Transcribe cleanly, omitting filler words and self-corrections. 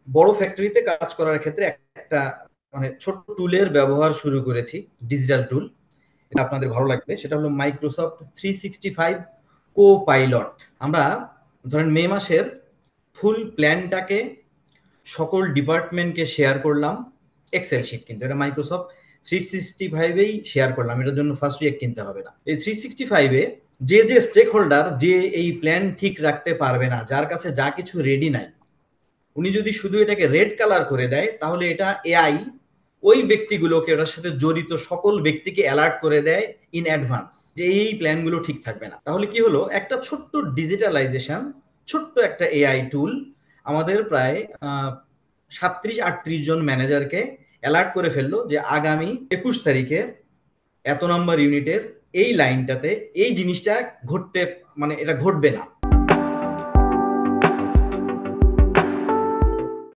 বড় ফ্যাক্টরিতে কাজ করার ক্ষেত্রে একটা মানে ছোট্ট টুলের ব্যবহার শুরু করেছি, ডিজিটাল টুল। এটা আপনাদের ভালো লাগবে। সেটা হলো মাইক্রোসফট 365 কো-পাইলট। আমরা ধরেন মে মাসের ফুল প্ল্যানটাকে সকল ডিপার্টমেন্টকে শেয়ার করলাম। এক্সেল শিট, কিন্তু এটা মাইক্রোসফট 365-এই শেয়ার করলাম, এটার জন্য ফার্স্ট উইক কিনতে হবে না। এই 365-এ যে যে স্টেক হোল্ডার, যে এই প্ল্যান ঠিক রাখতে পারবে না, যার কাছে যা কিছু রেডি নাই, উনি যদি শুধু এটাকে রেড কালার করে দেয়, তাহলে এটা এআই ওই ব্যক্তিগুলোকে, ওটার সাথে জড়িত সকল ব্যক্তিকে অ্যালার্ট করে দেয় ইন অ্যাডভান্স যে এই প্ল্যানগুলো ঠিক থাকবে না। তাহলে কি হলো, একটা ছোট্ট ডিজিটালাইজেশন, ছোট্ট একটা এআই টুল আমাদের প্রায় 37-38 জন ম্যানেজারকে অ্যালার্ট করে ফেললো যে আগামী 21 তারিখের এত নম্বর ইউনিটের এই লাইনটাতে এই জিনিসটা ঘটতে, মানে এটা ঘটবে না।